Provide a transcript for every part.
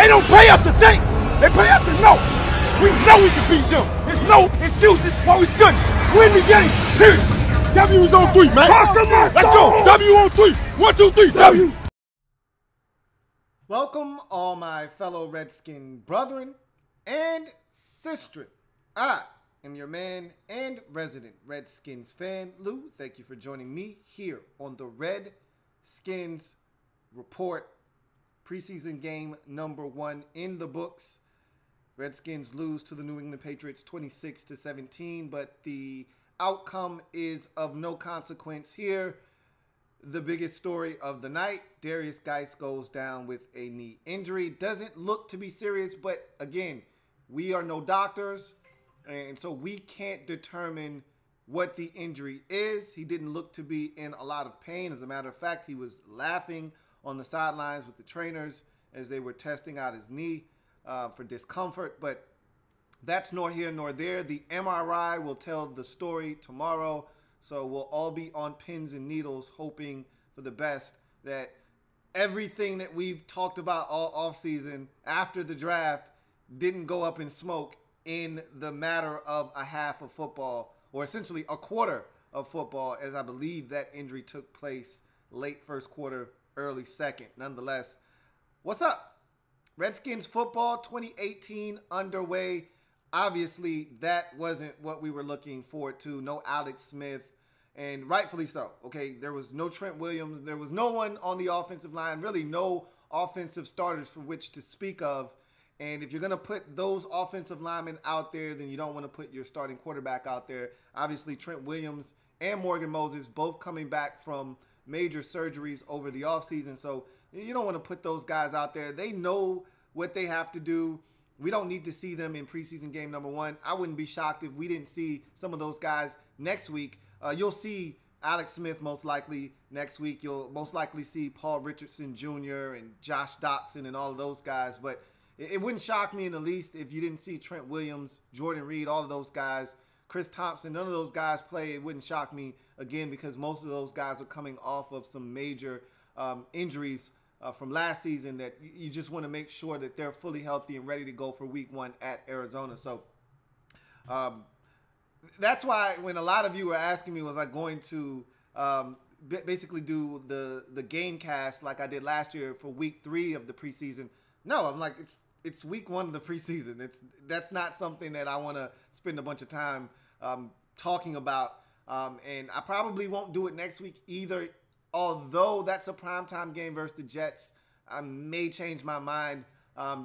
They don't pay us to think. They pay us to know. We know we can beat them. There's no excuses why we shouldn't win the game. Period. W is on 3, man. Let's go. W on 3. 1, 2, 3. W. Welcome, all my fellow Redskin brethren and sistren. I am your man and resident Redskins fan, Lou. Thank you for joining me here on the Redskins Report. Preseason game number 1 in the books. Redskins lose to the New England Patriots 26-17, but the outcome is of no consequence here. The biggest story of the night, Derrius Guice goes down with a knee injury. Doesn't look to be serious, but again, we are no doctors, and so we can't determine what the injury is. He didn't look to be in a lot of pain. As a matter of fact, he was laughing on the sidelines with the trainers as they were testing out his knee for discomfort, but that's nor here nor there. The MRI will tell the story tomorrow. So we'll all be on pins and needles hoping for the best, that everything that we've talked about all offseason after the draft didn't go up in smoke in the matter of a half of football, or essentially a quarter of football, as I believe that injury took place late first quarter, early second. Nonetheless, what's up? Redskins football 2018 underway. Obviously, that wasn't what we were looking forward to. No Alex Smith, and rightfully so. Okay, there was no Trent Williams. There was no one on the offensive line, really no offensive starters for which to speak of. And if you're going to put those offensive linemen out there, then you don't want to put your starting quarterback out there. Obviously, Trent Williams and Morgan Moses both coming back from major surgeries over the offseason. So you don't want to put those guys out there. They know what they have to do. We don't need to see them in preseason game number 1. I wouldn't be shocked if we didn't see some of those guys next week. You'll see Alex Smith most likely next week. You'll most likely see Paul Richardson Jr. and Josh Doxson and all of those guys. But it wouldn't shock me in the least if you didn't see Trent Williams, Jordan Reed, all of those guys, Chris Thompson, none of those guys play. It wouldn't shock me, again, because most of those guys are coming off of some major injuries from last season that you just want to make sure that they're fully healthy and ready to go for week 1 at Arizona. So that's why when a lot of you were asking me, was I going to basically do the game cast like I did last year for week 3 of the preseason? No, I'm like, it's week 1 of the preseason. That's not something that I want to spend a bunch of time talking about. And I probably won't do it next week either. Although that's a primetime game versus the Jets, I may change my mind.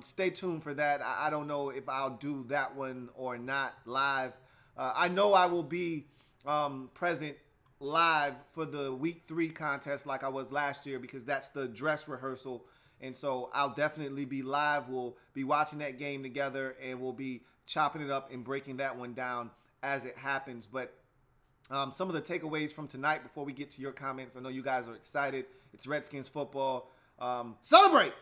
Stay tuned for that. I don't know if I'll do that one or not live. I know I will be present live for the week 3 contest like I was last year, because that's the dress rehearsal. And so I'll definitely be live. We'll be watching that game together, and we'll be chopping it up and breaking that one down as it happens. But some of the takeaways from tonight before we get to your comments. I know you guys are excited. It's Redskins football. Celebrate!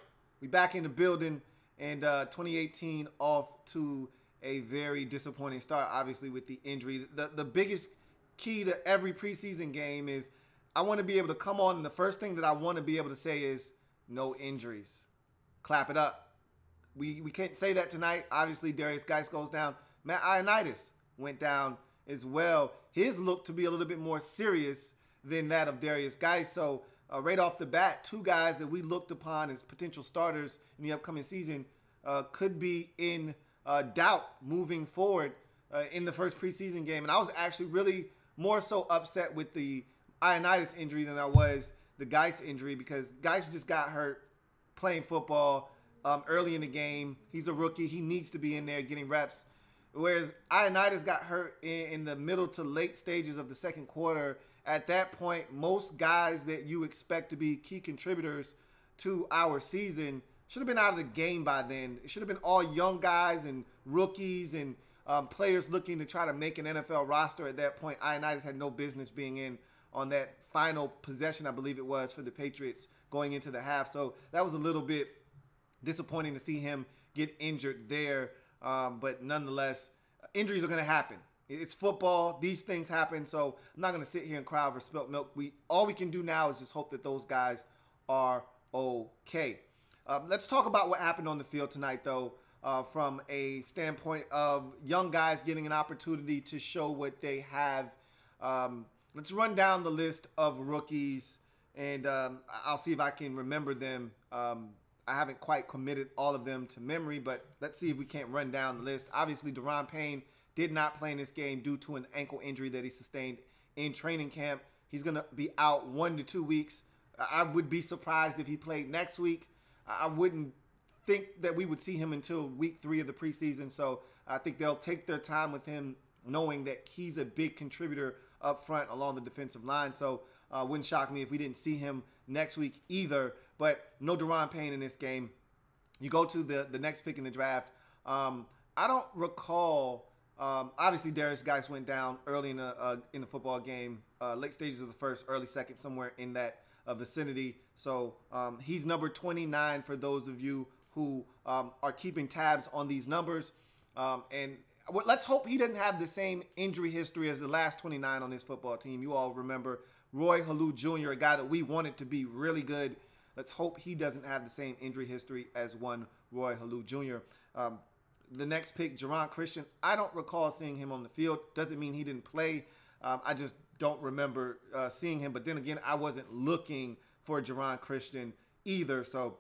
We back in the building, and 2018 off to a very disappointing start, obviously, with the injury. The biggest key to every preseason game is I want to be able to come on, and the first thing that I want to be able to say is no injuries. Clap it up. We can't say that tonight. Obviously, Derrius Guice goes down. Matt Ioannidis went down as well. His looked to be a little bit more serious than that of Derrius Guice. So right off the bat, 2 guys that we looked upon as potential starters in the upcoming season could be in doubt moving forward in the first preseason game. And I was actually really more so upset with the Ioannidis injury than I was the Guice injury, because Guice just got hurt playing football early in the game. He's a rookie. He needs to be in there getting reps. Whereas Ioannidis got hurt in the middle to late stages of the second quarter. At that point, most guys that you expect to be key contributors to our season should have been out of the game by then. It should have been all young guys and rookies and players looking to try to make an NFL roster at that point. Ioannidis had no business being in on that final possession, I believe it was, for the Patriots going into the half. So that was a little bit disappointing to see him get injured there. But nonetheless, injuries are going to happen. It's football. These things happen. So I'm not going to sit here and cry over spilt milk. All we can do now is just hope that those guys are okay. Let's talk about what happened on the field tonight, though, from a standpoint of young guys getting an opportunity to show what they have. Let's run down the list of rookies, and I'll see if I can remember them. I haven't quite committed all of them to memory, but let's see if we can't run down the list. Obviously, Daron Payne did not play in this game due to an ankle injury that he sustained in training camp. He's going to be out 1 to 2 weeks. I would be surprised if he played next week. I wouldn't think that we would see him until week 3 of the preseason. So I think they'll take their time with him, knowing that he's a big contributor up front along the defensive line. So wouldn't shock me if we didn't see him next week either. But no Daron Payne in this game. You go to the next pick in the draft. I don't recall. Obviously, Darius Geis went down early in the football game, late stages of the first, early second, somewhere in that vicinity. So he's number 29 for those of you who are keeping tabs on these numbers. And let's hope he doesn't have the same injury history as the last 29 on this football team. You all remember Roy Halou Jr., a guy that we wanted to be really good. Let's hope he doesn't have the same injury history as one Roy Halou Jr. The next pick, Geron Christian, I don't recall seeing him on the field. Doesn't mean he didn't play. I just don't remember seeing him. But then again, I wasn't looking for Geron Christian either. So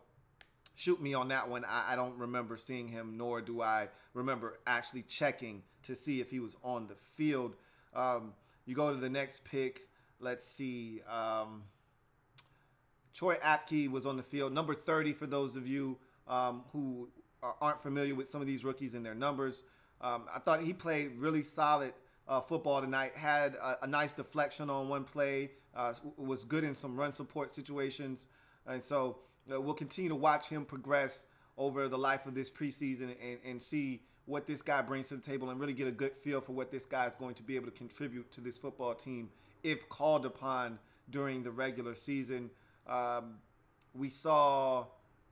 shoot me on that one. I don't remember seeing him, nor do I remember actually checking to see if he was on the field. You go to the next pick. Let's see. Troy Apke was on the field. Number 30 for those of you who aren't familiar with some of these rookies and their numbers. I thought he played really solid football tonight. Had a nice deflection on one play. Was good in some run support situations. And so we'll continue to watch him progress over the life of this preseason and see what this guy brings to the table and really get a good feel for what this guy is going to be able to contribute to this football team if called upon during the regular season. We saw,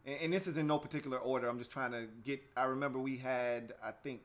and this is in no particular order, I'm just trying to get, I remember we had, I think,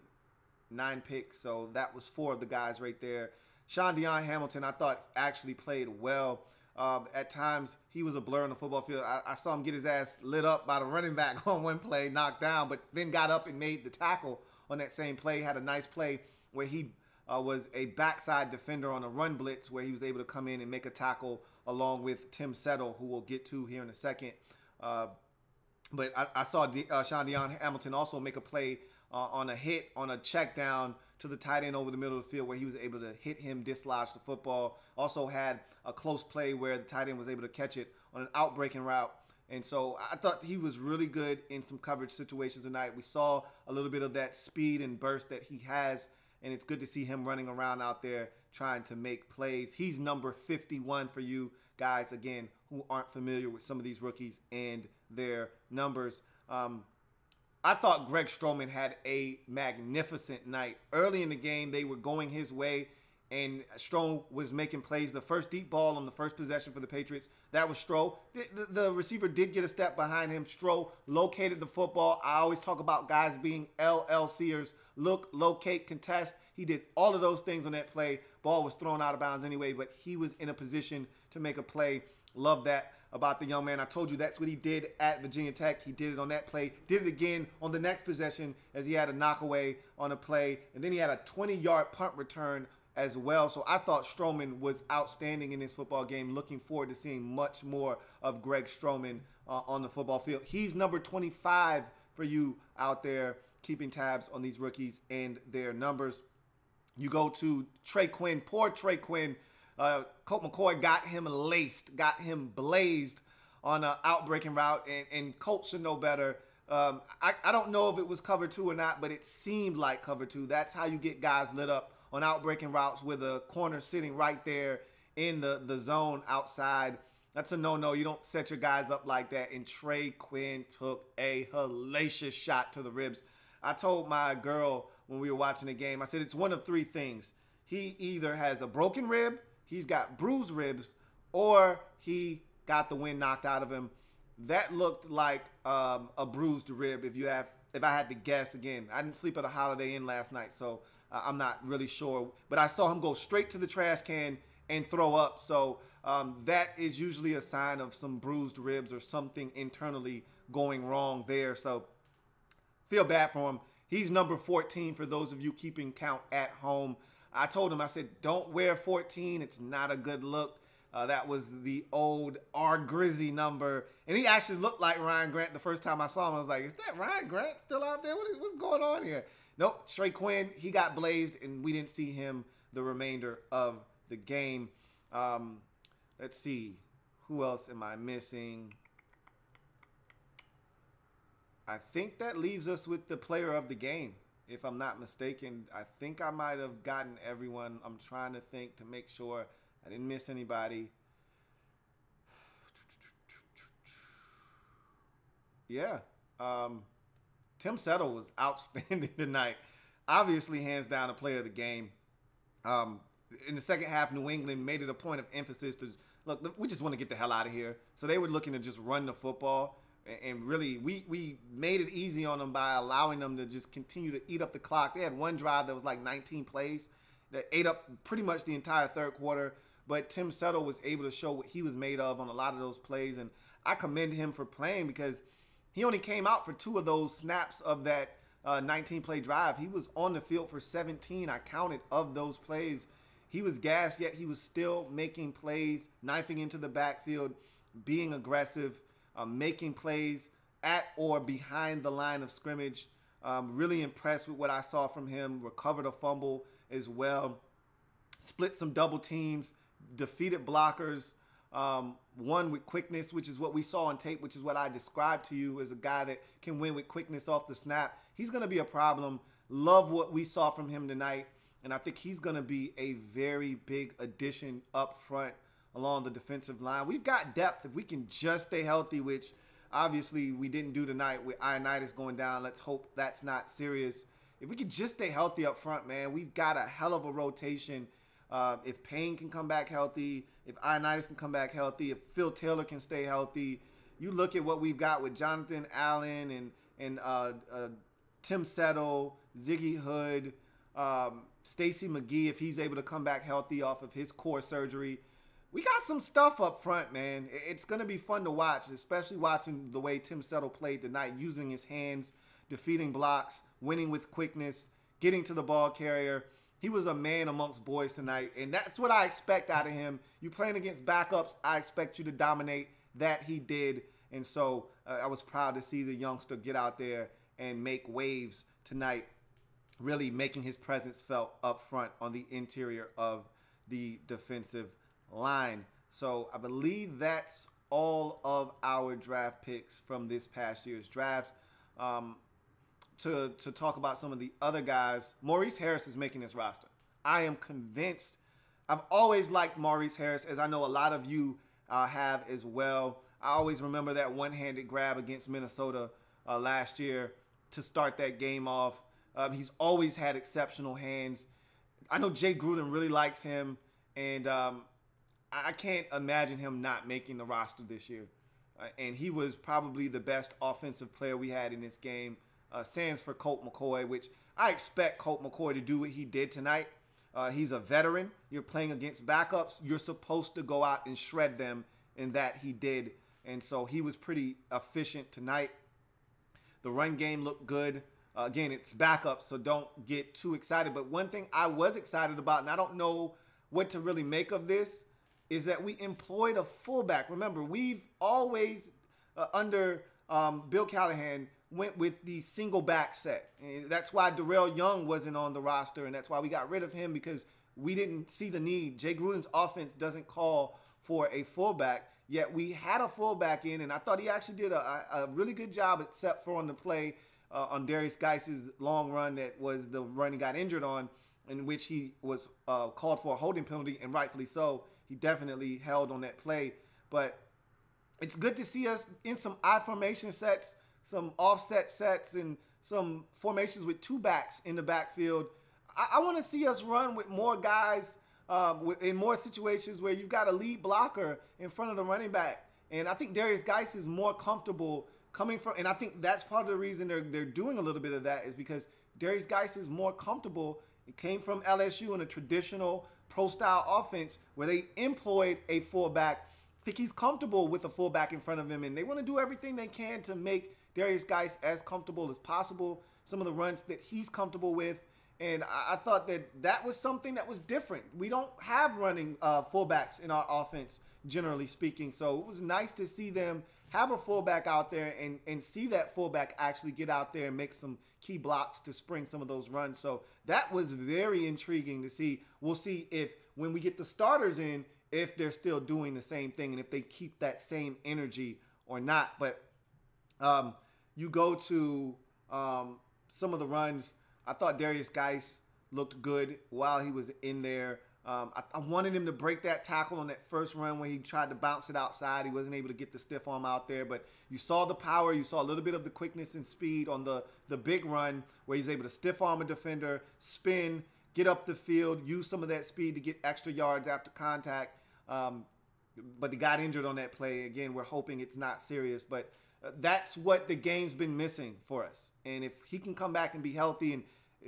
9 picks, so that was 4 of the guys right there. Sean Deion Hamilton, I thought, actually played well. At times, he was a blur on the football field. I saw him get his ass lit up by the running back on one play, knocked down, but then got up and made the tackle on that same play. Had a nice play where he was a backside defender on a run blitz where he was able to come in and make a tackle along with Tim Settle, who we'll get to here in a second. But I saw Sean Deion Hamilton also make a play on a hit, on a check down to the tight end over the middle of the field where he was able to hit him, dislodge the football. Also had a close play where the tight end was able to catch it on an out-breaking route. And so I thought he was really good in some coverage situations tonight. We saw a little bit of that speed and burst that he has, and it's good to see him running around out there trying to make plays. He's number 51 for you guys, again, who aren't familiar with some of these rookies and their numbers. I thought Greg Stroman had a magnificent night. Early in the game, they were going his way, and Stroh was making plays. The first deep ball on the first possession for the Patriots, that was Stroh. The receiver did get a step behind him. Stroh located the football. I always talk about guys being LLCers, look, locate, contest. He did all of those things on that play. Ball was thrown out of bounds anyway, but he was in a position to make a play. Love that about the young man. I told you that's what he did at Virginia Tech. He did it on that play. Did it again on the next possession as he had a knockaway on a play. And then he had a 20-yard punt return as well. So I thought Stroman was outstanding in this football game. Looking forward to seeing much more of Greg Stroman on the football field. He's number 25 for you out there keeping tabs on these rookies and their numbers. You go to Trey Quinn. Poor Trey Quinn. Colt McCoy got him laced, got him blazed on an outbreaking route, and Colt should know better. I don't know if it was cover 2 or not, but it seemed like cover 2. That's how you get guys lit up on outbreaking routes with a corner sitting right there in the zone outside. That's a no-no. You don't set your guys up like that, and Trey Quinn took a hellacious shot to the ribs. I told my girl when we were watching the game, I said it's one of 3 things. He either has a broken rib, he's got bruised ribs, or he got the wind knocked out of him. That looked like a bruised rib if I had to guess. Again, I didn't sleep at a Holiday Inn last night, so I'm not really sure. But I saw him go straight to the trash can and throw up. So that is usually a sign of some bruised ribs or something internally going wrong there. So feel bad for him. He's number 14 for those of you keeping count at home. I told him, I said, don't wear 14. It's not a good look. That was the old R. Grizzy number. And he actually looked like Ryan Grant the first time I saw him. I was like, is that Ryan Grant still out there? What's going on here? Nope, Trey Quinn, he got blazed, and we didn't see him the remainder of the game. Let's see. Who else am I missing? I think that leaves us with the player of the game, if I'm not mistaken. I think I might have gotten everyone. I'm trying to think to make sure I didn't miss anybody. Yeah. Tim Settle was outstanding tonight. Obviously, hands down, a player of the game. In the second half, New England made it a point of emphasis to, look, we just want to get the hell out of here. So they were looking to just run the football. And really, we made it easy on them by allowing them to just continue to eat up the clock. They had one drive that was like 19 plays that ate up pretty much the entire third quarter. But Tim Settle was able to show what he was made of on a lot of those plays. And I commend him for playing because he only came out for 2 of those snaps of that 19-play drive. He was on the field for 17, I counted, of those plays. He was gassed, yet he was still making plays, knifing into the backfield, being aggressive, making plays at or behind the line of scrimmage. Really impressed with what I saw from him. Recovered a fumble as well. Split some double teams. Defeated blockers. Won with quickness, which is what we saw on tape, which is what I described to you as a guy that can win with quickness off the snap. He's going to be a problem. Love what we saw from him tonight. And I think he's going to be a very big addition up front along the defensive line. We've got depth. If we can just stay healthy, which obviously we didn't do tonight with Ioannidis going down. Let's hope that's not serious. If we could just stay healthy up front, man, we've got a hell of a rotation. If Payne can come back healthy, if Ioannidis can come back healthy, if Phil Taylor can stay healthy, you look at what we've got with Jonathan Allen and Tim Settle, Ziggy Hood, Stacy McGee, if he's able to come back healthy off of his core surgery. We got some stuff up front, man. It's going to be fun to watch, especially watching the way Tim Settle played tonight, using his hands, defeating blocks, winning with quickness, getting to the ball carrier. He was a man amongst boys tonight, and that's what I expect out of him. You playing against backups, I expect you to dominate. That he did, and so I was proud to see the youngster get out there and make waves tonight, really making his presence felt up front on the interior of the defensive line. So I believe that's all of our draft picks from this past year's draft. To talk about some of the other guys, Maurice Harris is making this roster. I am convinced. I've always liked Maurice Harris, as I know a lot of you have as well. I always remember that one-handed grab against Minnesota last year to start that game off. He's always had exceptional hands. I know Jay Gruden really likes him, and I can't imagine him not making the roster this year. And he was probably the best offensive player we had in this game. Sans for Colt McCoy, which I expect Colt McCoy to do what he did tonight. He's a veteran. You're playing against backups. You're supposed to go out and shred them, and that he did. And so he was pretty efficient tonight. The run game looked good. Again, it's backup, so don't get too excited. But one thing I was excited about, and I don't know what to really make of this, is that we employed a fullback. Remember, we've always, under Bill Callahan, went with the single back set. And that's why Darrell Young wasn't on the roster, and that's why we got rid of him, because we didn't see the need. Jay Gruden's offense doesn't call for a fullback, yet we had a fullback in, and I thought he actually did a really good job, except for on the play on Darius Geis's long run that was the run he got injured on, in which he was called for a holding penalty, and rightfully so. He definitely held on that play. But it's good to see us in some I formation sets, some offset sets, and some formations with 2 backs in the backfield. I want to see us run with more guys in more situations where you've got a lead blocker in front of the running back. And I think Darius Geis is more comfortable coming from, and I think that's part of the reason they're doing a little bit of that, is because Darius Geis is more comfortable. It came from LSU in a traditional pro-style offense where they employed a fullback think he's comfortable with a fullback in front of him, and they want to do everything they can to make Darius Geis as comfortable as possible. Some of the runs that he's comfortable with, and I thought that was something that was different. We don't have running fullbacks in our offense, generally speaking, so it was nice to see them have a fullback out there and see that fullback actually get out there and make some key blocks to spring some of those runs. So that was very intriguing to see. We'll see if when we get the starters in, if they're still doing the same thing and if they keep that same energy or not. But you go to some of the runs. I thought Darius Geis looked good while he was in there. I wanted him to break that tackle on that first run when he tried to bounce it outside. He wasn't able to get the stiff arm out there, but you saw the power. You saw a little bit of the quickness and speed on the big run where he's able to stiff arm a defender, spin, get up the field, use some of that speed to get extra yards after contact. But he got injured on that play. Again, we're hoping it's not serious, but that's what the game's been missing for us. And if he can come back and be healthy, and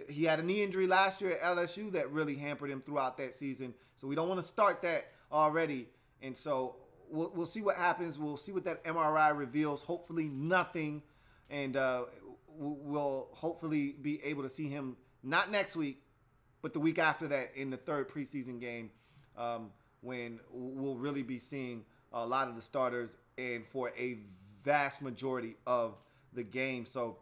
he had a knee injury last year at LSU that really hampered him throughout that season. So we don't want to start that already. And so we'll see what happens. We'll see what that MRI reveals. Hopefully nothing. And we'll hopefully be able to see him not next week, but the week after that in the third preseason game, when we'll really be seeing a lot of the starters and for a vast majority of the game. So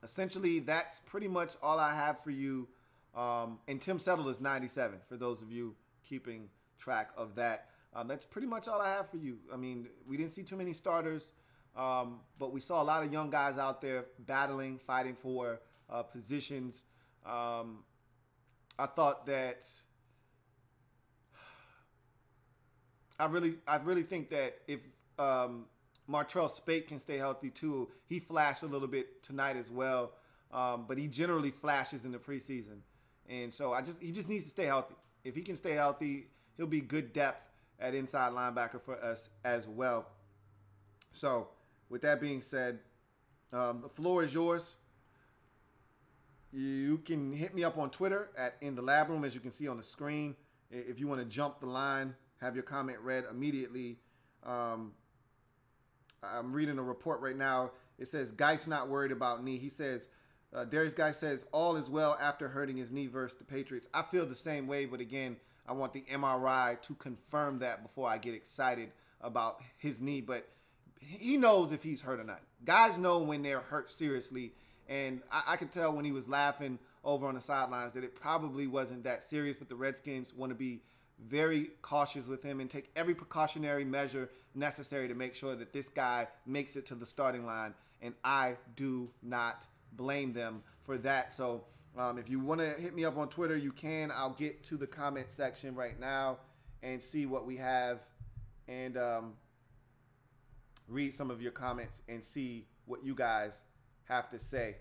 essentially, that's pretty much all I have for you. And Tim Settle is 97, for those of you keeping track of that. That's pretty much all I have for you. I mean, we didn't see too many starters, but we saw a lot of young guys out there battling, fighting for positions. I thought that I really think that if Martrell Spate can stay healthy too. He flashed a little bit tonight as well, but he generally flashes in the preseason, and so he just needs to stay healthy. If he can stay healthy, he'll be good depth at inside linebacker for us as well. So, with that being said, the floor is yours. You can hit me up on Twitter at In the Lab Room, as you can see on the screen. If you want to jump the line, have your comment read immediately. I'm reading a report right now. It says, Geis not worried about knee. He says, Darius Geis says, all is well after hurting his knee versus the Patriots. I feel the same way, but again, I want the MRI to confirm that before I get excited about his knee. But he knows if he's hurt or not. Guys know when they're hurt seriously, and I could tell when he was laughing over on the sidelines that it probably wasn't that serious, but the Redskins want to be very cautious with him and take every precautionary measure necessary to make sure that this guy makes it to the starting line, and I do not blame them for that. So if you want to hit me up on Twitter, you can. I'll get to the comment section right now and see what we have and read some of your comments and see what you guys have to say.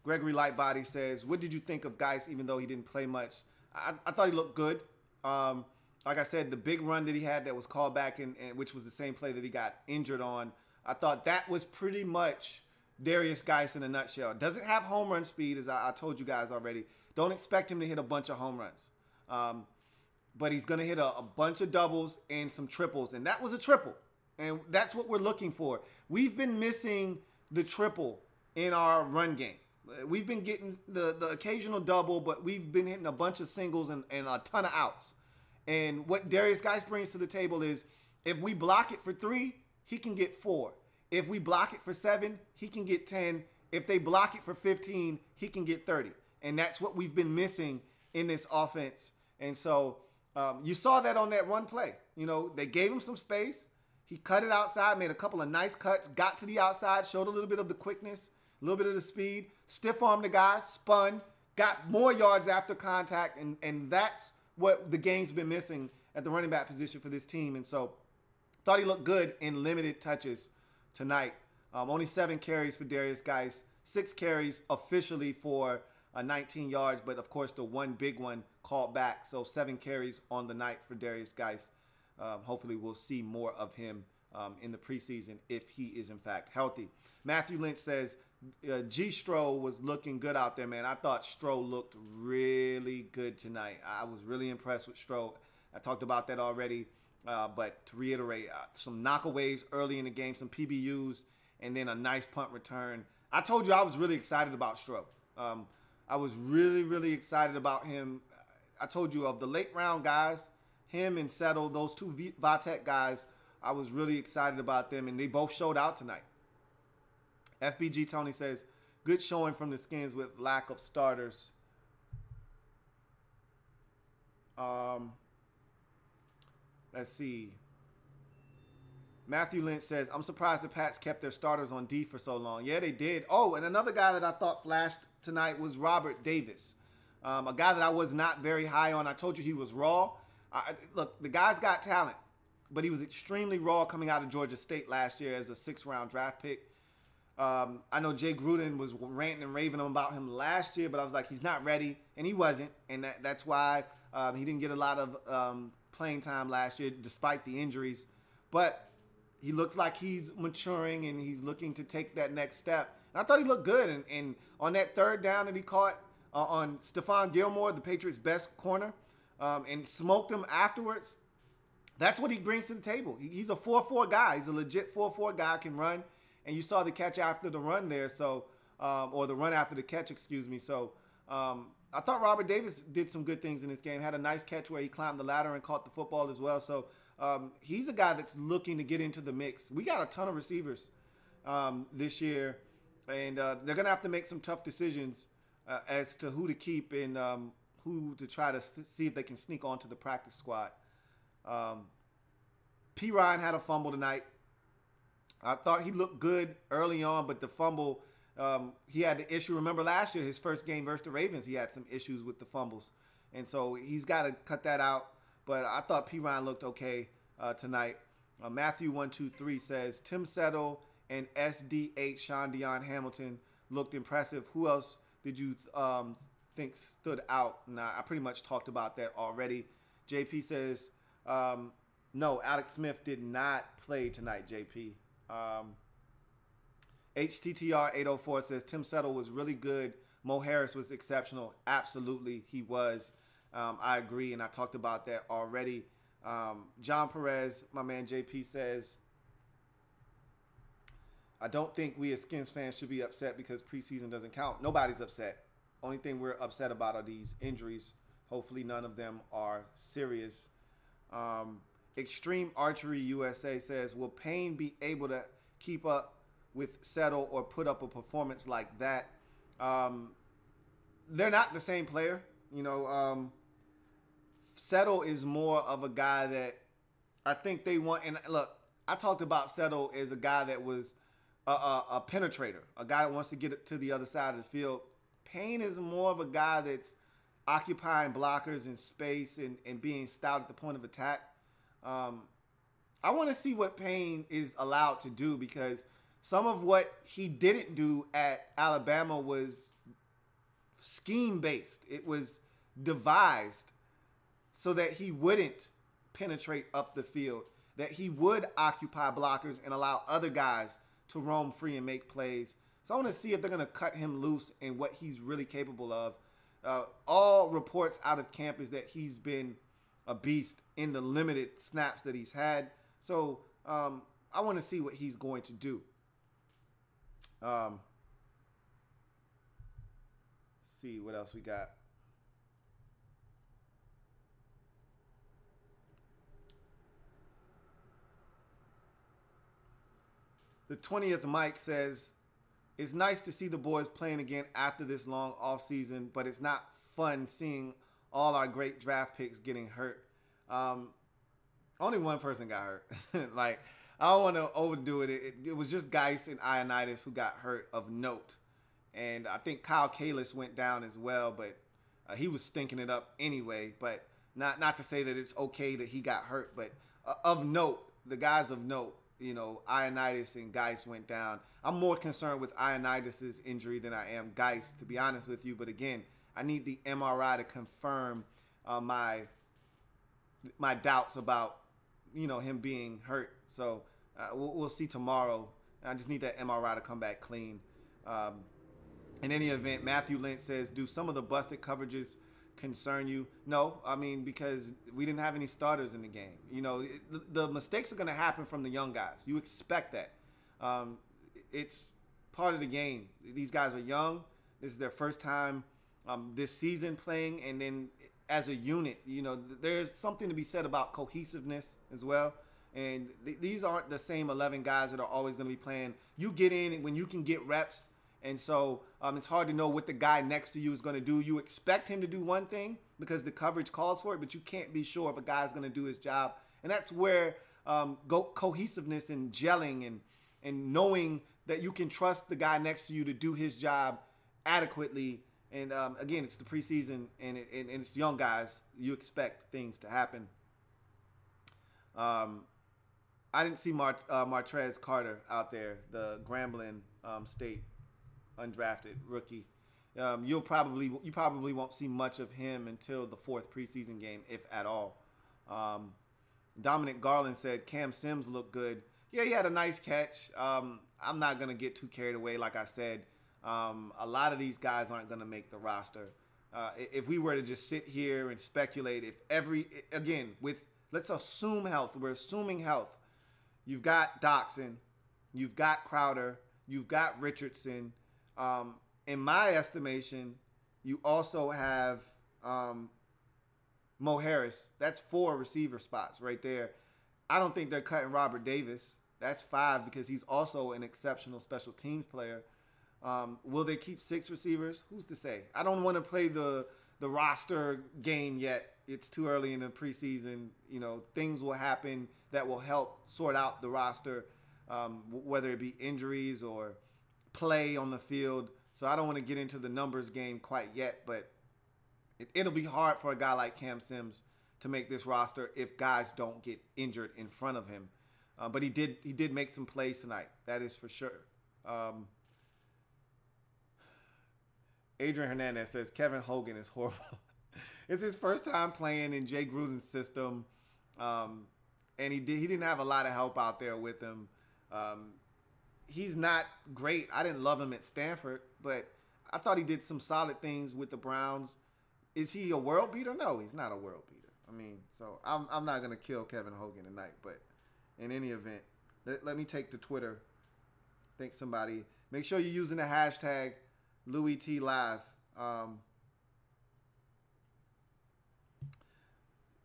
Gregory Lightbody says, what did you think of Geis even though he didn't play much? I thought he looked good. Like I said, the big run that he had that was called back, and which was the same play that he got injured on, I thought that was pretty much Darius Geis in a nutshell. Doesn't have home run speed, as I told you guys already. Don't expect him to hit a bunch of home runs. But he's going to hit a bunch of doubles and some triples, and that was a triple. And that's what we're looking for. We've been missing the triple in our run game. We've been getting the occasional double, but we've been hitting a bunch of singles and a ton of outs. And what Darius Geis brings to the table is if we block it for 3, he can get 4. If we block it for 7, he can get 10. If they block it for 15, he can get 30. And that's what we've been missing in this offense. And so you saw that on that one play. You know, they gave him some space. He cut it outside, made a couple of nice cuts, got to the outside, showed a little bit of the quickness, a little bit of the speed, stiff-armed the guy, spun, got more yards after contact, and that's what the game's been missing at the running back position for this team. And so thought he looked good in limited touches tonight. Only 7 carries for Darius Geis, 6 carries officially for 19 yards, but of course the one big one called back. So 7 carries on the night for Darius Geis. Hopefully we'll see more of him in the preseason if he is in fact healthy. Matthew Lynch says, G. Stroh was looking good out there, man. I thought Stroh looked really good tonight. I was really impressed with Stroh. I talked about that already. But to reiterate, some knockaways early in the game, some PBUs, and then a nice punt return. I told you I was really excited about Stroh. I was really, really excited about him. I told you of the late round guys, him and Settle, those two Vatek guys, I was really excited about them, and they both showed out tonight. FBG Tony says, good showing from the Skins with lack of starters. Let's see. Matthew Lynch says, I'm surprised the Pats kept their starters on D for so long. Yeah, they did. Oh, and another guy that I thought flashed tonight was Robert Davis. A guy that I was not very high on. I told you he was raw. Look, the guy's got talent, but he was extremely raw coming out of Georgia State last year as a 6th-round draft pick. I know Jay Gruden was ranting and raving about him last year, but I was like, he's not ready, and he wasn't, and that's why he didn't get a lot of playing time last year despite the injuries. But he looks like he's maturing, and he's looking to take that next step. And I thought he looked good, and on that 3rd down that he caught on Stephon Gilmore, the Patriots' best corner, and smoked him afterwards, that's what he brings to the table. He's a 4-4 guy. He's a legit 4-4 guy, can run. And you saw the catch after the run there, so or the run after the catch, excuse me. So I thought Robert Davis did some good things in this game. Had a nice catch where he climbed the ladder and caught the football as well. So he's a guy that's looking to get into the mix. We got a ton of receivers this year, and they're going to have to make some tough decisions as to who to keep and who to try to see if they can sneak onto the practice squad. P. Ryan had a fumble tonight. I thought he looked good early on, but the fumble, he had the issue. Remember last year, his first game versus the Ravens, he had some issues with the fumbles. And so he's got to cut that out. But I thought P. Ryan looked okay tonight. Matthew 123 says, Tim Settle and SDH Sean Dion Hamilton looked impressive. Who else did you think stood out? Nah, I pretty much talked about that already. JP says, no, Alex Smith did not play tonight, JP. HTTR 804 says Tim Settle was really good. Mo Harris was exceptional. Absolutely, he was. I agree, and I talked about that already. John Perez, my man JP, says, I don't think we as Skins fans should be upset because preseason doesn't count. Nobody's upset. Only thing we're upset about are these injuries. Hopefully none of them are serious. Extreme Archery USA says, will Payne be able to keep up with Settle or put up a performance like that? They're not the same player. You know, Settle is more of a guy that I think they want. And look, I talked about Settle as a guy that was a penetrator, a guy that wants to get it to the other side of the field. Payne is more of a guy that's occupying blockers in space and being stout at the point of attack. I want to see what Payne is allowed to do, because some of what he didn't do at Alabama was scheme-based. It was devised so that he wouldn't penetrate up the field, that he would occupy blockers and allow other guys to roam free and make plays. So I want to see if they're going to cut him loose and what he's really capable of. All reports out of camp is that he's been a beast in the limited snaps that he's had. So I want to see what he's going to do. See what else we got. The 20th Mike says, it's nice to see the boys playing again after this long offseason, but it's not fun seeing all our great draft picks getting hurt. Only one person got hurt. Like, I don't want to overdo it. It was just Geis and Ioannidis who got hurt of note. And I think Kyle Kalis went down as well, but he was stinking it up anyway. But not to say that it's okay that he got hurt, but of note, the guys of note, you know, Ioannidis and Geis went down. I'm more concerned with Ioannidis' injury than I am Geis, to be honest with you. But again, I need the MRI to confirm my doubts about, you know, him being hurt. So we'll see tomorrow. I just need that MRI to come back clean. In any event, Matthew Lynch says, do some of the busted coverages concern you? No, I mean, because we didn't have any starters in the game. You know, the mistakes are going to happen from the young guys. You expect that. It's part of the game. These guys are young. This is their first time this season playing, and then as a unit, you know, there's something to be said about cohesiveness as well. And these aren't the same 11 guys that are always going to be playing. You get in when you can get reps. And so it's hard to know what the guy next to you is going to do. You expect him to do one thing because the coverage calls for it, but you can't be sure if a guy's going to do his job. And that's where cohesiveness and gelling and knowing that you can trust the guy next to you to do his job adequately. And again, it's the preseason and it's young guys. You expect things to happen. I didn't see Martrez Carter out there, the Grambling State undrafted rookie. You probably won't see much of him until the 4th preseason game, if at all. Dominic Garland said Cam Sims looked good. Yeah, he had a nice catch. I'm not gonna get too carried away. Like I said, a lot of these guys aren't gonna make the roster. If we were to just sit here and speculate, let's assume health. We're assuming health. You've got Doxson, you've got Crowder, you've got Richardson. In my estimation, you also have Mo Harris. That's 4 receiver spots right there. I don't think they're cutting Robert Davis. That's 5 because he's also an exceptional special teams player. Will they keep 6 receivers? Who's to say? I don't want to play the roster game yet. It's too early in the preseason. You know, things will happen that will help sort out the roster, whether it be injuries or play on the field. So I don't want to get into the numbers game quite yet, but it'll be hard for a guy like Cam Sims to make this roster if guys don't get injured in front of him. But he did make some plays tonight. That is for sure. Adrian Hernandez says Kevin Hogan is horrible. It's his first time playing in Jay Gruden's system, and he didn't have a lot of help out there with him. He's not great. I didn't love him at Stanford, but I thought he did some solid things with the Browns. Is he a world beater? No, he's not a world beater. I mean, so I'm not gonna kill Kevin Hogan tonight, but in any event, let me take to Twitter. Think somebody. Make sure you're using the hashtag Louie T Live.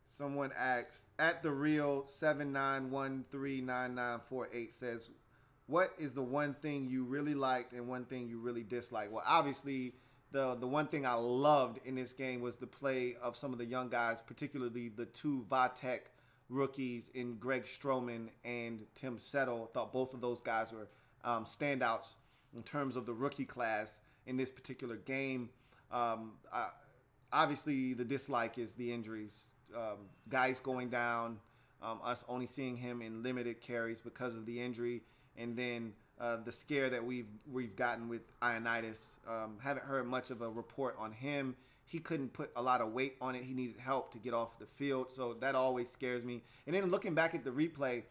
Someone asked at the real 79139948 says, what is the one thing you really liked and one thing you really disliked? Well, obviously, the one thing I loved in this game was the play of some of the young guys, particularly the 2 Vatech rookies in Greg Stroman and Tim Settle. I thought both of those guys were standouts in terms of the rookie class in this particular game. Obviously, the dislike is the injuries. Guys going down, us only seeing him in limited carries because of the injury, and then the scare that we've gotten with Ioannidis. Haven't heard much of a report on him. He couldn't put a lot of weight on it. He needed help to get off the field, so that always scares me. And then looking back at the replay,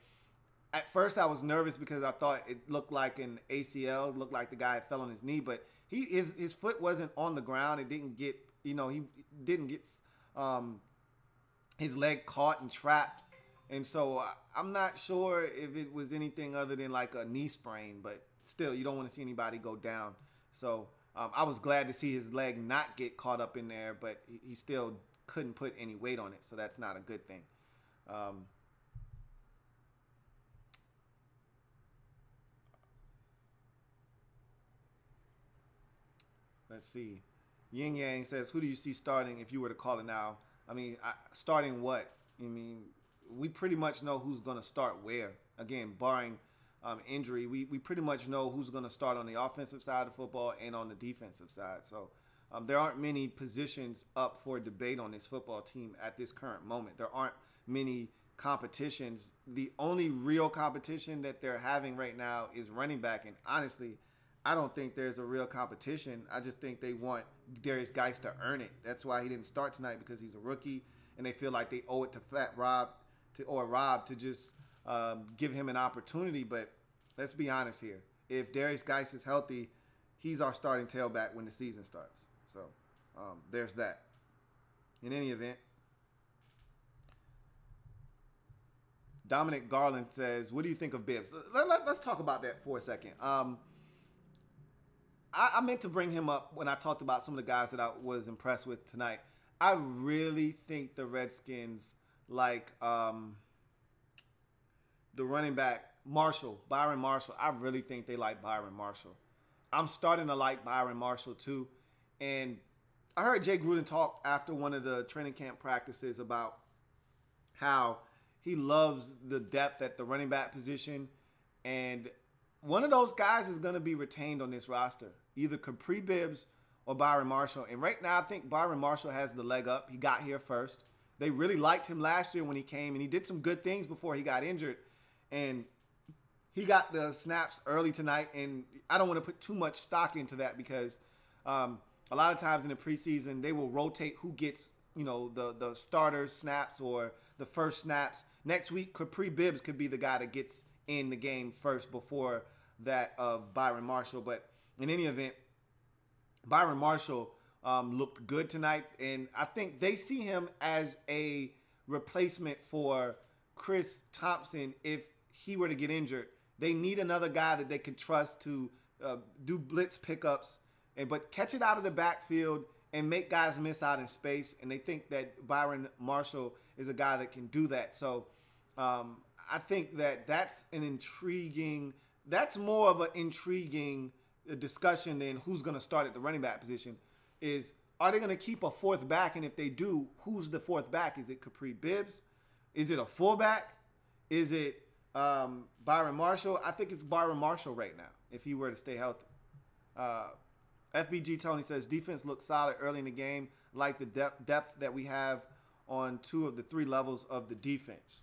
at first I was nervous because I thought it looked like an ACL, looked like the guy fell on his knee, but his foot wasn't on the ground. It didn't get, he didn't get his leg caught and trapped. And so I'm not sure if it was anything other than like a knee sprain, but still, you don't want to see anybody go down. So I was glad to see his leg not get caught up in there, but he still couldn't put any weight on it. So that's not a good thing. Let's see. Yin Yang says, who do you see starting if you were to call it now? I mean, starting what? I mean, we pretty much know who's going to start where. Again, barring injury, we pretty much know who's going to start on the offensive side of football and on the defensive side. So there aren't many positions up for debate on this football team at this current moment. There aren't many competitions. The only real competition that they're having right now is running back. And honestly, I don't think there's a real competition. I just think they want Darius Geis to earn it. That's why he didn't start tonight, because he's a rookie, and they feel like they owe it to Rob to just give him an opportunity. But let's be honest here. If Darius Geis is healthy, he's our starting tailback when the season starts. So there's that. in any event, Dominic Garland says, what do you think of Bibbs? Let's talk about that for a second. I meant to bring him up when I talked about some of the guys that I was impressed with tonight. I really think the Redskins like the running back, Byron Marshall. I really think they like Byron Marshall. I'm starting to like Byron Marshall too. And I heard Jay Gruden talk after one of the training camp practices about how he loves the depth at the running back position. And one of those guys is going to be retained on this roster, either Kapri Bibbs or Byron Marshall. And right now, I think Byron Marshall has the leg up. He got here first. They really liked him last year when he came, and he did some good things before he got injured. And he got the snaps early tonight, and I don't want to put too much stock into that because a lot of times in the preseason, they will rotate who gets, the starter snaps or the first snaps. Next week, Kapri Bibbs could be the guy that gets in the game first before that of Byron Marshall. But in any event, Byron Marshall looked good tonight, and I think they see him as a replacement for Chris Thompson if he were to get injured. They need another guy that they can trust to do blitz pickups, but catch it out of the backfield and make guys miss out in space. And they think that Byron Marshall is a guy that can do that. So I think that's more of an intriguing discussion than who's going to start at the running back position. Are they going to keep a fourth back? And if they do, who's the fourth back? Is it Kapri Bibbs? Is it a fullback? Is it Byron Marshall? I think it's Byron Marshall right now if he were to stay healthy. FBG Tony says, defense looked solid early in the game, like the depth that we have on 2 of the 3 levels of the defense.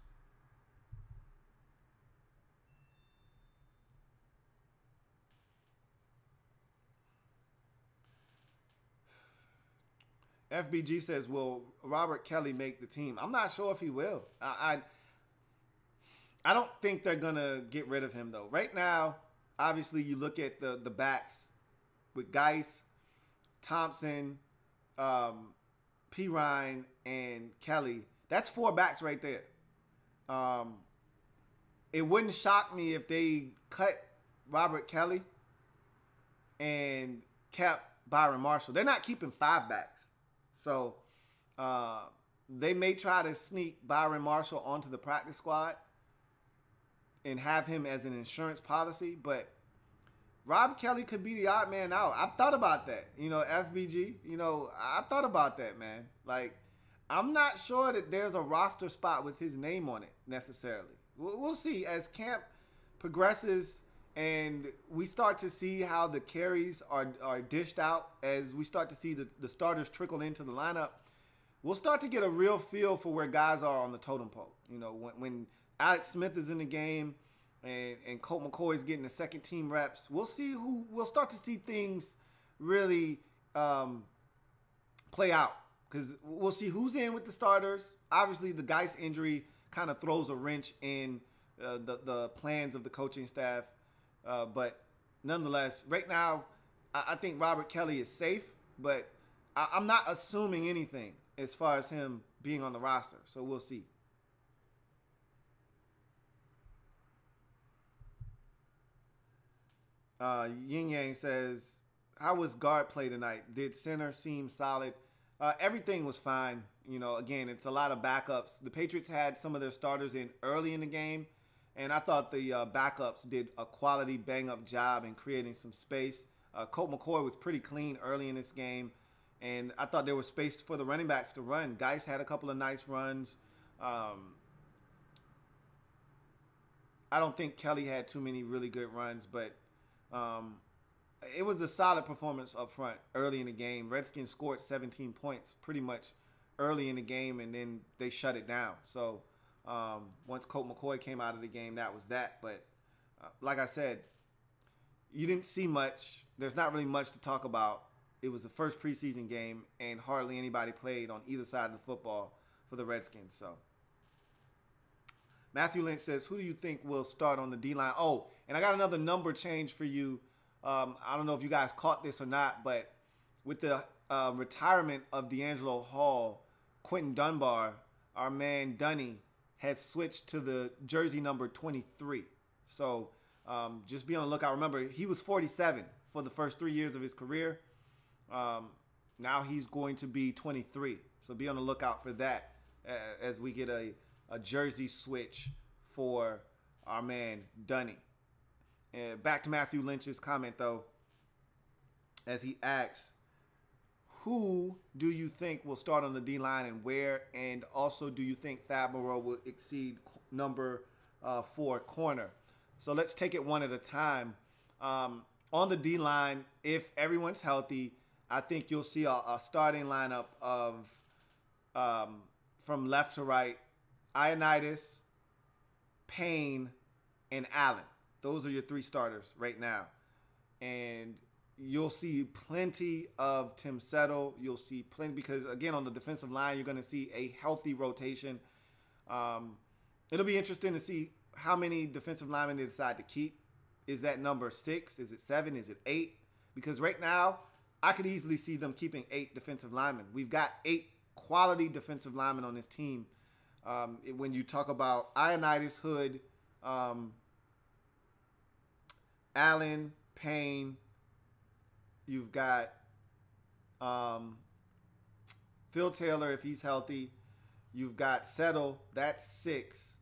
FBG says, will Robert Kelly make the team? I'm not sure if he will. I don't think they're going to get rid of him, though. Right now, obviously, you look at the backs with Geis, Thompson, P. Ryan, and Kelly. That's 4 backs right there. It wouldn't shock me if they cut Robert Kelly and kept Byron Marshall. They're not keeping 5 backs. So they may try to sneak Byron Marshall onto the practice squad and have him as an insurance policy. But Rob Kelly could be the odd man out. I've thought about that. FBG, I thought about that, man. Like, I'm not sure that there's a roster spot with his name on it necessarily. We'll see as camp progresses and we start to see how the carries are dished out, as we start to see the starters trickle into the lineup. We'll start to get a real feel for where guys are on the totem pole. When Alex Smith is in the game and Colt McCoy is getting the second team reps, we'll start to see things really play out, because we'll see who's in with the starters. Obviously, the Geis injury kind of throws a wrench in the plans of the coaching staff. But nonetheless, right now, I think Robert Kelly is safe, but I'm not assuming anything as far as him being on the roster. So we'll see. Yin Yang says, how was guard play tonight? Did center seem solid? Everything was fine. Again, it's a lot of backups. The Patriots had some of their starters in early in the game, and I thought the backups did a quality bang-up job in creating some space. Colt McCoy was pretty clean early in this game, and I thought there was space for the running backs to run. Geis had a couple of nice runs. I don't think Kelly had too many really good runs, but it was a solid performance up front early in the game. Redskins scored 17 points pretty much early in the game, and then they shut it down. So once Colt McCoy came out of the game, that was that. But like I said, you didn't see much. There's not really much to talk about. It was the first preseason game, and hardly anybody played on either side of the football for the Redskins. So Matthew Lynch says, who do you think will start on the D-line? Oh, and I got another number change for you. I don't know if you guys caught this or not, but with the retirement of D'Angelo Hall, Quentin Dunbar, our man Dunny, has switched to the jersey number 23. So just be on the lookout. Remember, he was 47 for the first 3 years of his career. Now he's going to be 23. So be on the lookout for that as we get a jersey switch for our man Dunny. And back to Matthew Lynch's comment, though, as he asks, who do you think will start on the D-line and where? And also, do you think Fab Moreau will exceed number 4 corner? So let's take it one at a time. On the D-line, if everyone's healthy, I think you'll see a starting lineup of, from left to right, Ioannidis, Payne, and Allen. Those are your 3 starters right now. And you'll see plenty of Tim Settle. You'll see plenty because, again, on the defensive line, you're going to see a healthy rotation. It'll be interesting to see how many defensive linemen they decide to keep. Is that number 6? Is it 7? Is it 8? Because right now, I could easily see them keeping 8 defensive linemen. We've got 8 quality defensive linemen on this team. When you talk about Ioannidis, Hood, Allen, Payne, you've got Phil Taylor if he's healthy. You've got Settle, that's 6.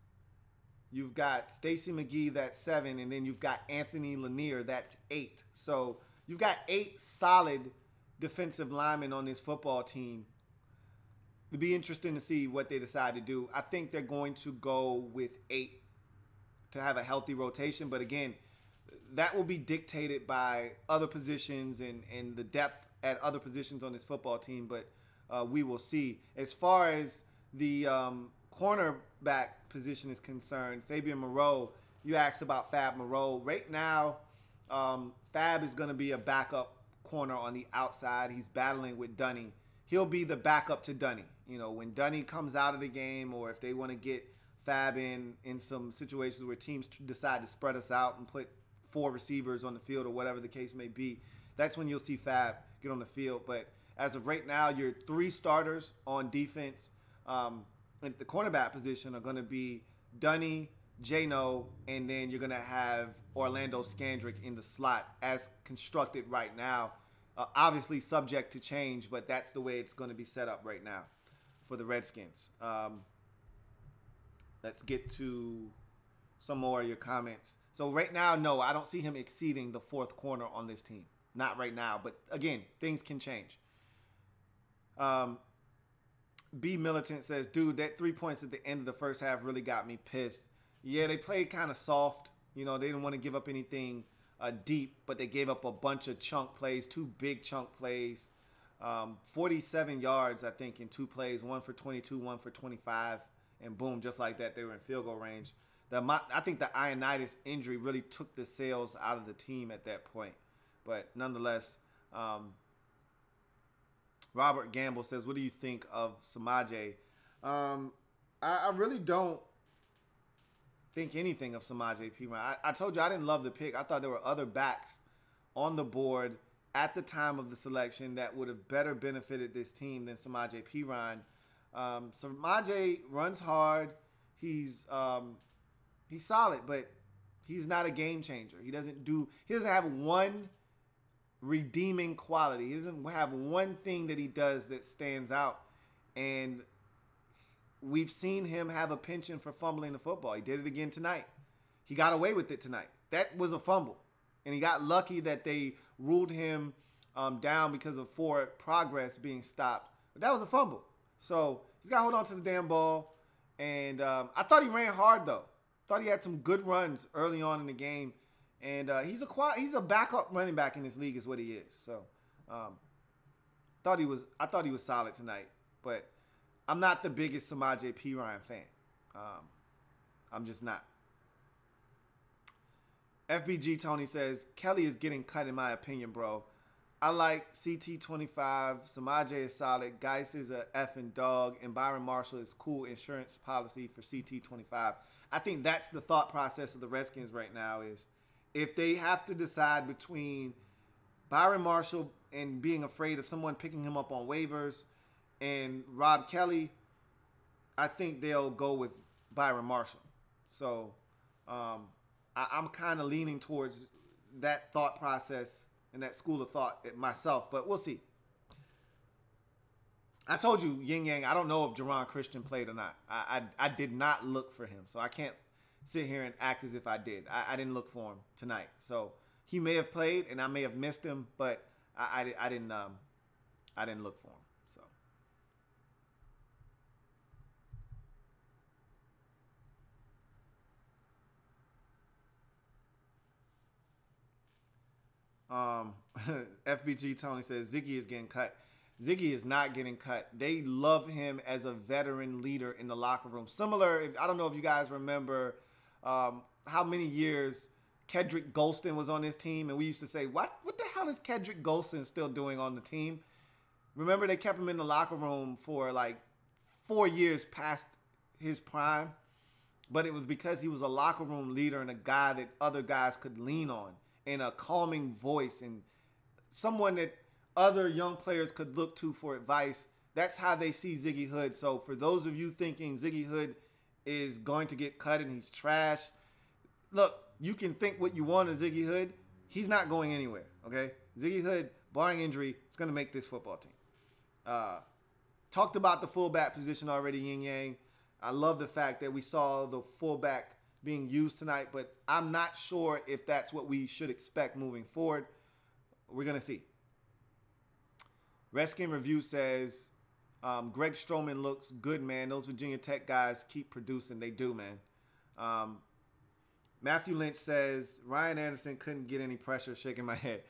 You've got Stacy McGee, that's 7. And then you've got Anthony Lanier, that's 8. So you've got 8 solid defensive linemen on this football team. It'd be interesting to see what they decide to do. I think they're going to go with 8 to have a healthy rotation. But again, that will be dictated by other positions and the depth at other positions on this football team. But we will see. As far as the cornerback position is concerned, Fabian Moreau, you asked about Fab Moreau. Right now, Fab is going to be a backup corner on the outside. He's battling with Dunny. He'll be the backup to Dunny. You know, when Dunny comes out of the game, or if they want to get Fab in some situations where teams decide to spread us out and put 4 receivers on the field or whatever the case may be, that's when you'll see Fab get on the field. But as of right now, your 3 starters on defense at the cornerback position are going to be Dunny, Jano, and then you're going to have Orlando Scandrick in the slot as constructed right now. Obviously subject to change, but that's the way it's going to be set up right now for the Redskins. Let's get to some more of your comments. So right now, no, I don't see him exceeding the 4th corner on this team. Not right now, but again, things can change. B Militant says, dude, that 3 points at the end of the first half really got me pissed. Yeah, they played kind of soft. You know, they didn't want to give up anything deep, but they gave up a bunch of chunk plays, 2 big chunk plays. 47 yards, I think, in 2 plays, 1 for 22, 1 for 25, and boom, just like that, they were in field goal range. I think the Ioannidis injury really took the sails out of the team at that point. But nonetheless, Robert Gamble says, what do you think of Samaje? I really don't think anything of Samaje Perine. I told you I didn't love the pick. I thought there were other backs on the board at the time of the selection that would have better benefited this team than Samaje Perine. Samaje runs hard. He's solid, but he's not a game changer. He doesn't have one redeeming quality. He doesn't have one thing that he does that stands out. And we've seen him have a penchant for fumbling the football. He did it again tonight. He got away with it tonight. That was a fumble. And he got lucky that they ruled him down because of forward progress being stopped. But that was a fumble. So he's got to hold on to the damn ball. And I thought he ran hard, though. Thought he had some good runs early on in the game. And he's a backup running back in this league is what he is. So I thought he was solid tonight. But I'm not the biggest Samaje Perine fan. I'm just not. FBG Tony says, Kelly is getting cut in my opinion, bro. I like CT25. Samaje is solid. Geis is a effing dog. And Byron Marshall is cool insurance policy for CT25. I think that's the thought process of the Redskins right now is if they have to decide between Byron Marshall and being afraid of someone picking him up on waivers And Rob Kelly, I think they'll go with Byron Marshall. So I'm kind of leaning towards that thought process and that school of thought myself, but we'll see. I told you, Yin Yang, I don't know if Jerron Christian played or not. I did not look for him, so I can't sit here and act as if I did. I didn't look for him tonight. So he may have played, and I may have missed him, but I didn't look for him. FBG Tony says Ziggy is getting cut. Ziggy is not getting cut. They love him as a veteran leader in the locker room. Similar, I don't know if you guys remember how many years Kedrick Golston was on this team, and we used to say, what the hell is Kedrick Golston still doing on the team? Remember, they kept him in the locker room for like 4 years past his prime, but it was because he was a locker room leader and a guy that other guys could lean on, and a calming voice, and someone that other young players could look to for advice. That's how they see Ziggy Hood. So for those of you thinking Ziggy Hood is going to get cut and he's trash, look, you can think what you want of Ziggy Hood. He's not going anywhere, okay? Ziggy Hood, barring injury, is going to make this football team. Talked about the fullback position already, Yin Yang. I love the fact that we saw the fullback being used tonight, but I'm not sure if that's what we should expect moving forward. We're going to see. Redskin Review says, Greg Stroman looks good, man. Those Virginia Tech guys keep producing. They do, man. Matthew Lynch says, Ryan Anderson couldn't get any pressure, shaking my head.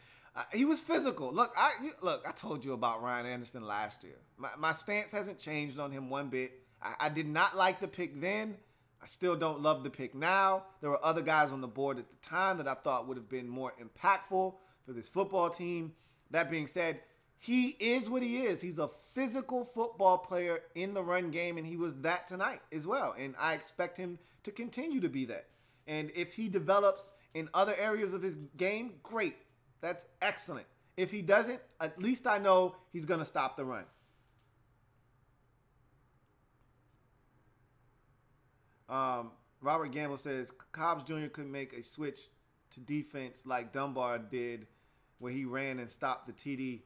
He was physical. Look, I told you about Ryan Anderson last year. My stance hasn't changed on him one bit. I did not like the pick then. I still don't love the pick now. There were other guys on the board at the time that I thought would have been more impactful for this football team. That being said, he is what he is. He's a physical football player in the run game, and he was that tonight as well. And I expect him to continue to be that. And if he develops in other areas of his game, great. That's excellent. If he doesn't, at least I know he's going to stop the run. Robert Gamble says, Cobbs Jr. could make a switch to defense like Dunbar did where he ran and stopped the TD.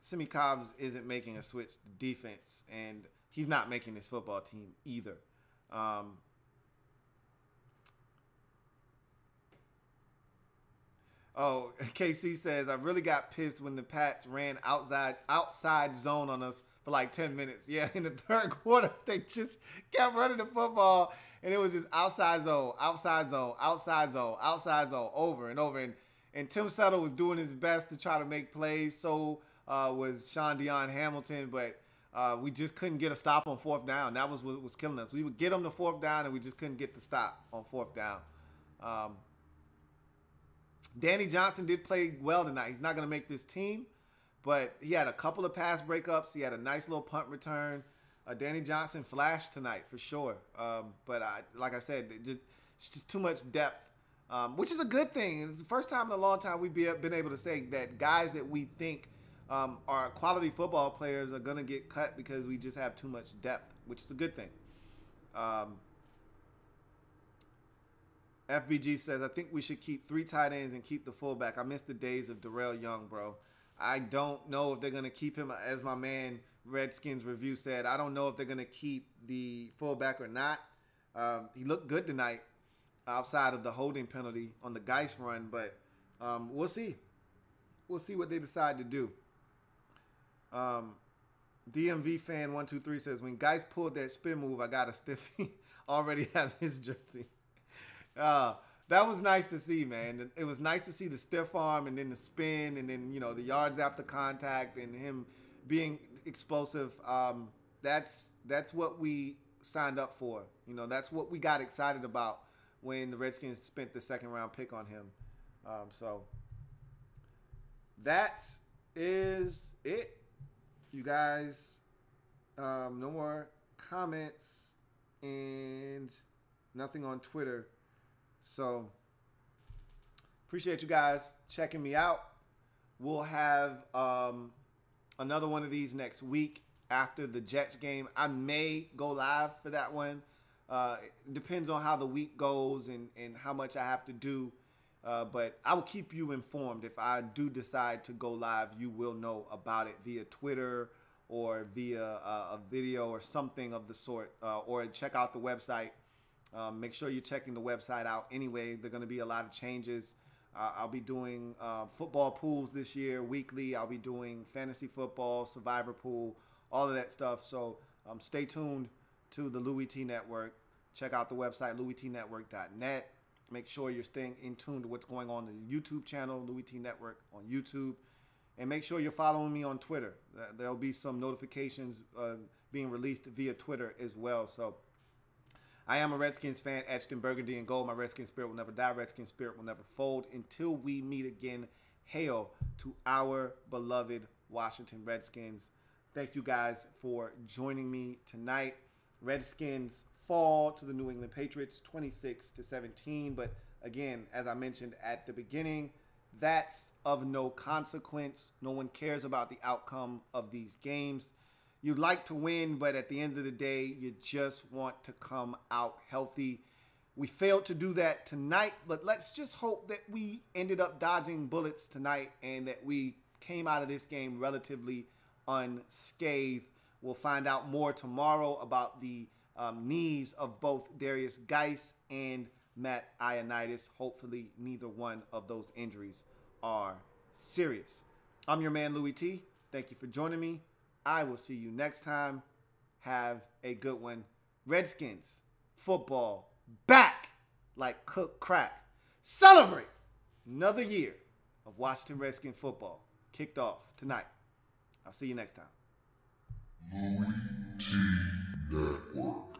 Simi Cobbs isn't making a switch to defense, and he's not making this football team either. KC says, I really got pissed when the Pats ran outside zone on us for like 10 minutes. Yeah, in the third quarter, they just kept running the football, and it was just outside zone, outside zone, outside zone, outside zone, over and over. And Tim Settle was doing his best to try to make plays. So was Sean Dion Hamilton, but we just couldn't get a stop on fourth down. That was what was killing us. We would get them to fourth down, and we just couldn't get the stop on fourth down. Danny Johnson did play well tonight. He's not going to make this team, but he had a couple of pass breakups. He had a nice little punt return. Danny Johnson flashed tonight for sure. But like I said, it's just too much depth, which is a good thing. It's the first time in a long time we've been able to say that guys that we think are quality football players are going to get cut because we just have too much depth, which is a good thing. FBG says, I think we should keep 3 tight ends and keep the fullback. I miss the days of Darrell Young, bro. I don't know if they're going to keep him, as my man Redskins Review said. I don't know if they're going to keep the fullback or not. He looked good tonight outside of the holding penalty on the Geist run, but we'll see. We'll see what they decide to do. DMV fan 123 says, when Geist pulled that spin move, I got a stiffy. Already have his jersey. That was nice to see, man. It was nice to see the stiff arm and then the spin and then, the yards after contact and him being explosive. That's what we signed up for. That's what we got excited about when the Redskins spent the second round pick on him. So that is it, you guys. No more comments and nothing on Twitter. So, appreciate you guys checking me out. We'll have another one of these next week. after the Jets game. I may go live for that one. It depends on how the week goes and how much I have to do. But I will keep you informed. If I do decide to go live, you will know about it via Twitter or via a video or something of the sort. Or check out the website. Make sure you're checking the website out anyway. There are going to be a lot of changes. I'll be doing football pools this year weekly. I'll be doing fantasy football, survivor pool, all of that stuff. So stay tuned to the Louie T Network. Check out the website, louietnetwork.net. Make sure you're staying in tune to what's going on in the YouTube channel, Louie T Network on YouTube. And make sure you're following me on Twitter. There'll be some notifications being released via Twitter as well. So I am a Redskins fan, etched in burgundy and gold. My Redskins spirit will never die. Redskins spirit will never fold. Until we meet again, hail to our beloved Washington Redskins. Thank you guys for joining me tonight. Redskins fall to the New England Patriots 26-17. But again, as I mentioned at the beginning, that's of no consequence. No one cares about the outcome of these games. You'd like to win, but at the end of the day, you just want to come out healthy. We failed to do that tonight, but let's just hope that we ended up dodging bullets tonight and that we came out of this game relatively unscathed. We'll find out more tomorrow about the knees of both Darius Geis and Matt Ioannidis. Hopefully, neither one of those injuries are serious. I'm your man, Louie T. Thank you for joining me. I will see you next time. Have a good one. Redskins football back like cooked crack. Celebrate another year of Washington Redskin football kicked off tonight. I'll see you next time. Louie T Network.